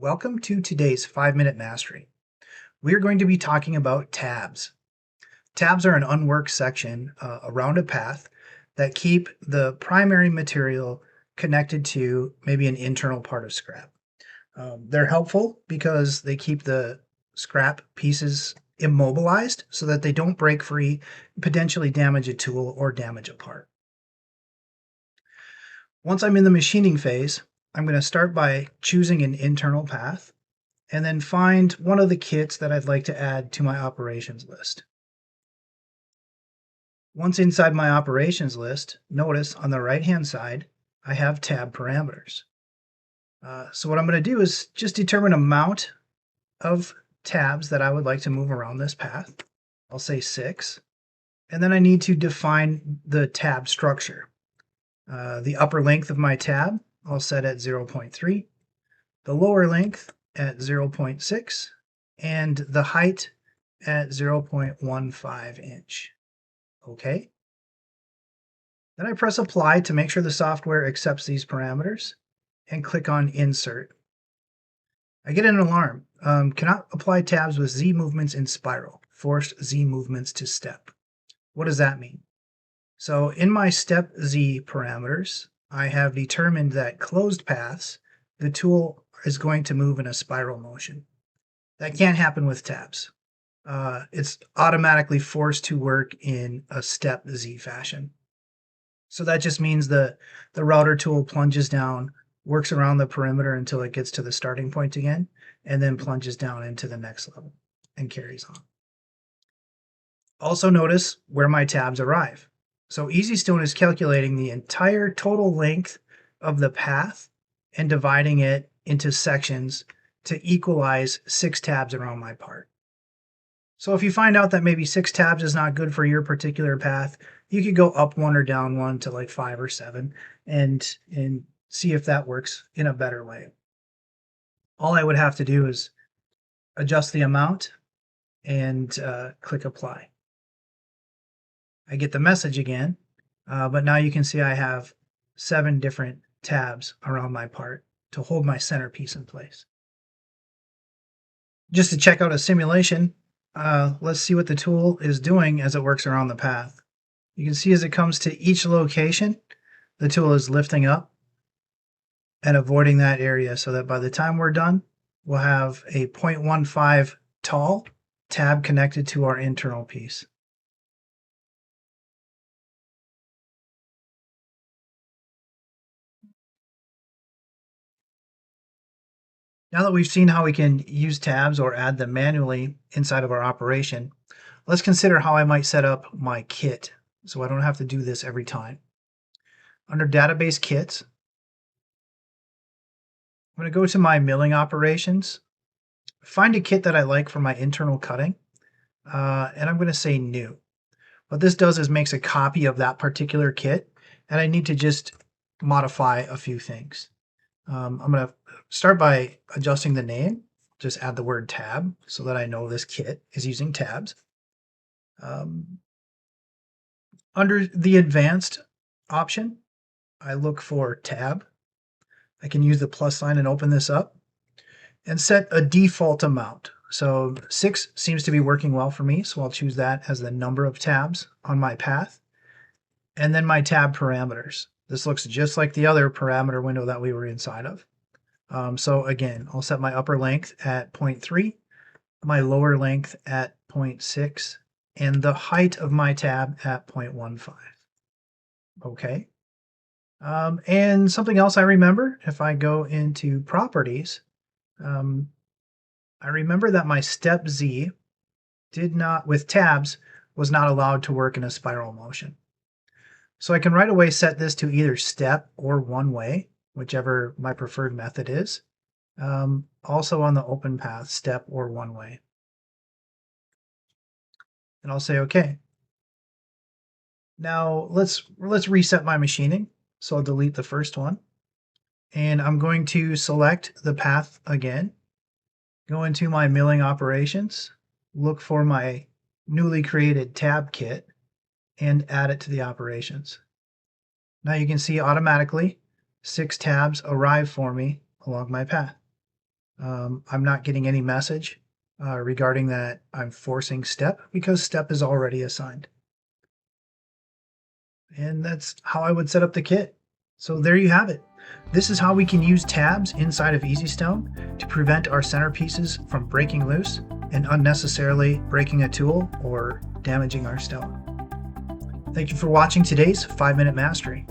Welcome to today's 5-Minute Mastery. We're going to be talking about tabs. Tabs are an unworked section around a path that keep the primary material connected to maybe an internal part of scrap. They're helpful because they keep the scrap pieces immobilized so that they don't break free, potentially damage a tool or damage a part. Once I'm in the machining phase, I'm going to start by choosing an internal path and then find one of the kits that I'd like to add to my operations list. Once inside my operations list, notice on the right-hand side, I have tab parameters. So what I'm going to do is just determine amount of tabs that I would like to move around this path. I'll say 6. And then I need to define the tab structure. The upper length of my tab, I'll set at 0.3. The lower length at 0.6 and the height at 0.15 inch. Okay. Then I press apply to make sure the software accepts these parameters and click on insert. I get an alarm. Cannot apply tabs with Z movements in spiral. Forced Z movements to step. What does that mean? So in my step Z parameters, I have determined that closed paths, the tool is going to move in a spiral motion. That can't happen with tabs. It's automatically forced to work in a step Z fashion. So that just means the router tool plunges down, works around the perimeter until it gets to the starting point again, and then plunges down into the next level and carries on. Also notice where my tabs arrive. So EasyStone is calculating the entire total length of the path and dividing it into sections to equalize 6 tabs around my part. So if you find out that maybe 6 tabs is not good for your particular path, you could go up 1 or down 1 to like 5 or 7 and see if that works in a better way. All I would have to do is adjust the amount and click apply. I get the message again, but now you can see I have 7 different tabs around my part to hold my centerpiece in place. Just to check out a simulation, let's see what the tool is doing as it works around the path. You can see as it comes to each location, the tool is lifting up and avoiding that area so that by the time we're done, we'll have a 0.15 tall tab connected to our internal piece. Now that we've seen how we can use tabs or add them manually inside of our operation, let's consider how I might set up my kit so I don't have to do this every time. Under Database Kits, I'm going to go to my milling operations, find a kit that I like for my internal cutting, and I'm going to say New. What this does is makes a copy of that particular kit, and I need to just modify a few things. I'm going to start by adjusting the name. Just add the word tab so that I know this kit is using tabs. Under the advanced option, I look for tab. I can use the plus sign and open this up and set a default amount. So 6 seems to be working well for me, so I'll choose that as the number of tabs on my path. And then my tab parameters. This looks just like the other parameter window that we were inside of. So again, I'll set my upper length at 0.3, my lower length at 0.6, and the height of my tab at 0.15. Okay. And something else I remember, if I go into properties, I remember that my step Z with tabs, was not allowed to work in a spiral motion. So I can right away set this to either step or one way, whichever my preferred method is. Also on the open path, step or one way. And I'll say OK. Now let's reset my machining. So I'll delete the first one. And I'm going to select the path again. Go into my milling operations, look for my newly created tab kit, and add it to the operations. Now you can see automatically 6 tabs arrive for me along my path. I'm not getting any message regarding that I'm forcing step because step is already assigned. And that's how I would set up the kit. So there you have it. This is how we can use tabs inside of EasyStone to prevent our centerpieces from breaking loose and unnecessarily breaking a tool or damaging our stone. Thank you for watching today's 5-Minute Mastery.